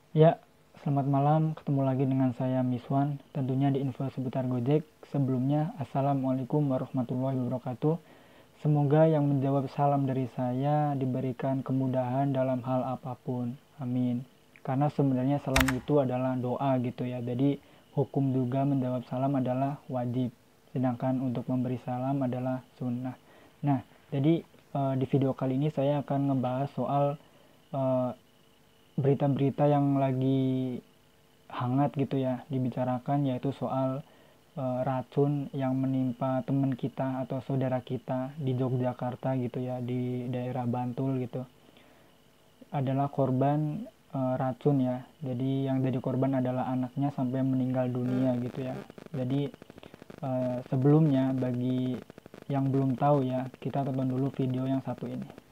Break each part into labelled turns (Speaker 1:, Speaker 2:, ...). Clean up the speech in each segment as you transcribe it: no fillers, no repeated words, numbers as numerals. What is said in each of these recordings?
Speaker 1: Ya, selamat malam. Ketemu lagi dengan saya Miswan. Tentunya di info seputar Gojek. Sebelumnya, Assalamualaikum warahmatullahi wabarakatuh. Semoga yang menjawab salam dari saya diberikan kemudahan dalam hal apapun. Amin. Karena sebenarnya salam itu adalah doa gitu ya. Jadi hukum juga menjawab salam adalah wajib. Sedangkan untuk memberi salam adalah sunnah. Nah, jadi di video kali ini saya akan ngebahas soal eh, berita-berita yang lagi hangat gitu ya dibicarakan, yaitu soal racun yang menimpa teman kita atau saudara kita di Yogyakarta gitu ya, di daerah Bantul gitu, adalah korban racun ya. Jadi yang jadi korban adalah anaknya sampai meninggal dunia gitu ya. Jadi sebelumnya bagi yang belum tahu ya, kita tonton dulu video yang satu ini.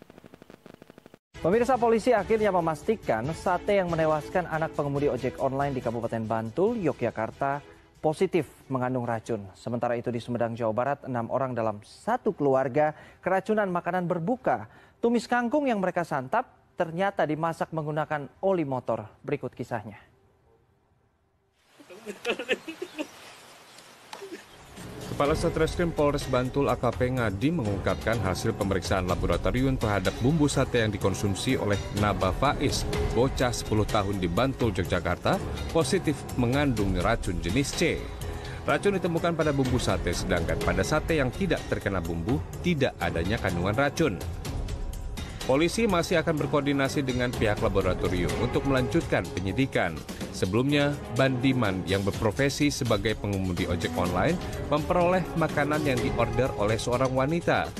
Speaker 2: Pemirsa, polisi akhirnya memastikan sate yang menewaskan anak pengemudi ojek online di Kabupaten Bantul, Yogyakarta, positif mengandung racun. Sementara itu di Sumedang, Jawa Barat, 6 orang dalam satu keluarga keracunan makanan berbuka. Tumis kangkung yang mereka santap ternyata dimasak menggunakan oli motor. Berikut kisahnya.
Speaker 3: Kepala Satreskrim Polres Bantul AKP Ngadi mengungkapkan hasil pemeriksaan laboratorium terhadap bumbu sate yang dikonsumsi oleh Naba Faiz, bocah 10 tahun di Bantul, Yogyakarta, positif mengandung racun jenis C. Racun ditemukan pada bumbu sate, sedangkan pada sate yang tidak terkena bumbu, tidak adanya kandungan racun. Polisi masih akan berkoordinasi dengan pihak laboratorium untuk melanjutkan penyidikan. Sebelumnya, Bandiman yang berprofesi sebagai pengemudi ojek online memperoleh makanan yang diorder oleh seorang wanita.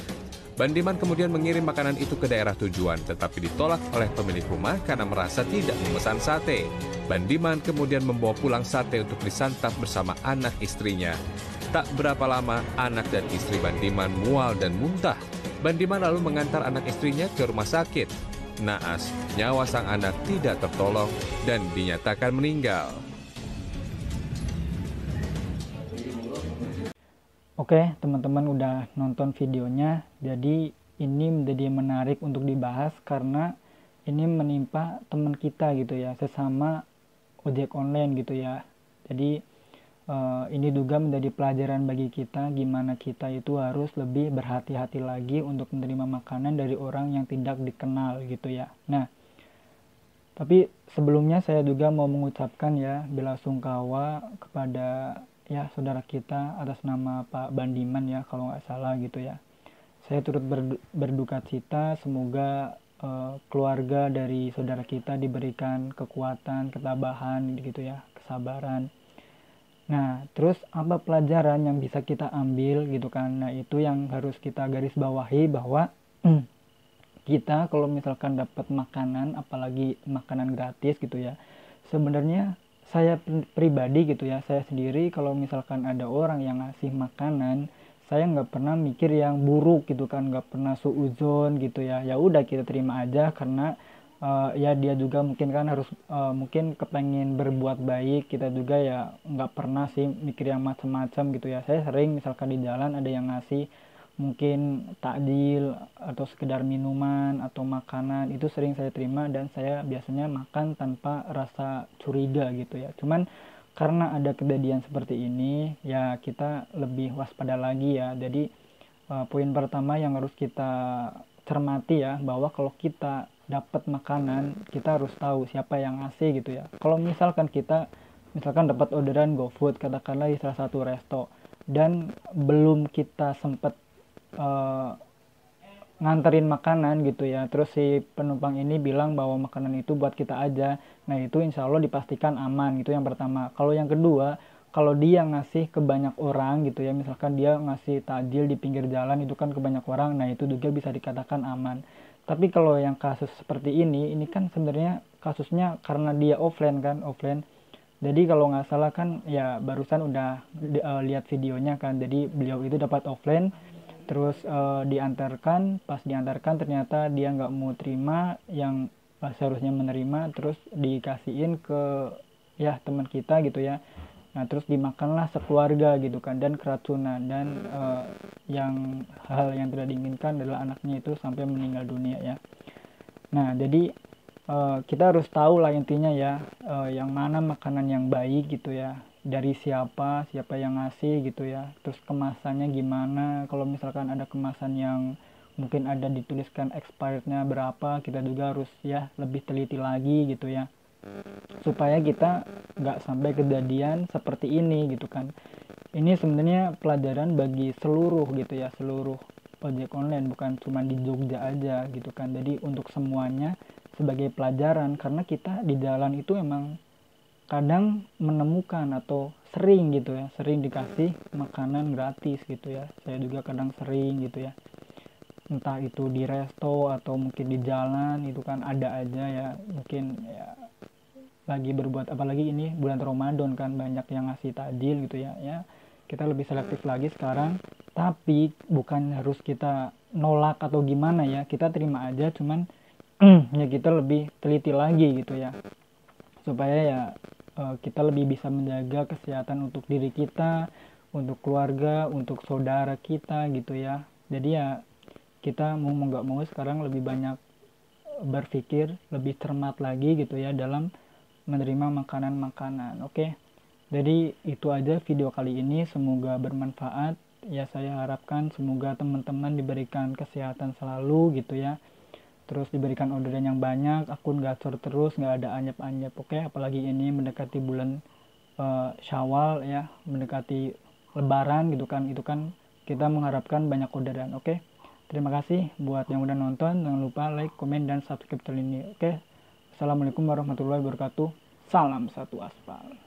Speaker 3: Bandiman kemudian mengirim makanan itu ke daerah tujuan, tetapi ditolak oleh pemilik rumah karena merasa tidak memesan sate. Bandiman kemudian membawa pulang sate untuk disantap bersama anak istrinya. Tak berapa lama, anak dan istri Bandiman mual dan muntah. Bandiman lalu mengantar anak istrinya ke rumah sakit. Naas, nyawa sang anak tidak tertolong dan dinyatakan meninggal.
Speaker 1: Oke, teman-teman udah nonton videonya. Jadi ini menjadi menarik untuk dibahas karena ini menimpa teman kita gitu ya, sesama ojek online gitu ya. Jadi ini juga menjadi pelajaran bagi kita gimana kita itu harus lebih berhati-hati lagi untuk menerima makanan dari orang yang tidak dikenal gitu ya. Nah, tapi sebelumnya saya juga mau mengucapkan ya belasungkawa kepada ya saudara kita atas nama Pak Bandiman ya, kalau nggak salah gitu ya. Saya turut berduka cita, semoga keluarga dari saudara kita diberikan kekuatan, ketabahan gitu ya, kesabaran. Nah, terus apa pelajaran yang bisa kita ambil gitu kan? Nah, itu yang harus kita garis bawahi bahwa kita kalau misalkan dapat makanan, apalagi makanan gratis gitu ya, sebenarnya saya pribadi gitu ya, saya sendiri kalau misalkan ada orang yang ngasih makanan, saya nggak pernah mikir yang buruk gitu kan, nggak pernah suuzon gitu ya. Ya udah kita terima aja karena ya dia juga mungkin kan harus mungkin kepengen berbuat baik, kita juga ya nggak pernah sih mikir yang macam-macam gitu ya. Saya sering misalkan di jalan ada yang ngasih mungkin takjil atau sekedar minuman atau makanan, itu sering saya terima dan saya biasanya makan tanpa rasa curiga gitu ya. Cuman karena ada kejadian seperti ini ya kita lebih waspada lagi ya. Jadi poin pertama yang harus kita cermati ya, bahwa kalau kita dapat makanan, kita harus tahu siapa yang ngasih gitu ya. Kalau misalkan kita dapat orderan GoFood katakanlah di salah satu resto dan belum kita sempat nganterin makanan gitu ya, terus si penumpang ini bilang bahwa makanan itu buat kita aja, nah itu insya Allah dipastikan aman, itu yang pertama. Kalau yang kedua, kalau dia ngasih ke banyak orang gitu ya, misalkan dia ngasih takjil di pinggir jalan itu kan ke banyak orang, nah itu juga bisa dikatakan aman. Tapi kalau yang kasus seperti ini kan sebenarnya kasusnya karena dia offline kan, offline. Jadi kalau nggak salah kan ya barusan udah lihat videonya kan, jadi beliau itu dapat offline, terus diantarkan, pas diantarkan ternyata dia nggak mau terima yang seharusnya menerima, terus dikasihin ke ya teman kita gitu ya. Nah terus dimakanlah sekeluarga gitu kan, dan keracunan, dan yang hal yang tidak diinginkan adalah anaknya itu sampai meninggal dunia ya. Nah jadi kita harus tahu lah intinya ya, yang mana makanan yang baik gitu ya, dari siapa yang ngasih gitu ya, terus kemasannya gimana. Kalau misalkan ada kemasan yang mungkin ada dituliskan expirednya berapa, kita juga harus ya lebih teliti lagi gitu ya, supaya kita nggak sampai kejadian seperti ini gitu kan. Ini sebenarnya pelajaran bagi seluruh gitu ya, seluruh ojek online, bukan cuma di Jogja aja gitu kan. Jadi untuk semuanya sebagai pelajaran, karena kita di jalan itu emang kadang menemukan atau sering gitu ya, sering dikasih makanan gratis gitu ya. Saya juga kadang sering gitu ya, entah itu di resto atau mungkin di jalan, itu kan ada aja ya, mungkin ya lagi berbuat, apalagi ini bulan Ramadan kan banyak yang ngasih takjil gitu ya. Ya kita lebih selektif lagi sekarang, tapi bukan harus kita nolak atau gimana ya, kita terima aja, cuman ya kita lebih teliti lagi gitu ya, supaya ya kita lebih bisa menjaga kesehatan untuk diri kita, untuk keluarga, untuk saudara kita gitu ya. Jadi ya kita mau nggak mau sekarang lebih banyak berpikir, lebih cermat lagi gitu ya dalam menerima makanan-makanan. Oke, jadi itu aja video kali ini, semoga bermanfaat ya. Saya harapkan semoga teman-teman diberikan kesehatan selalu gitu ya, terus diberikan orderan yang banyak, akun gacor terus, nggak ada anyep-anyep. Oke, apalagi ini mendekati bulan Syawal ya, mendekati Lebaran gitu kan, itu kan kita mengharapkan banyak orderan. Oke, terima kasih buat yang udah nonton, jangan lupa like, komen, dan subscribe channel ini. Oke, assalamualaikum warahmatullahi wabarakatuh, salam satu aspal.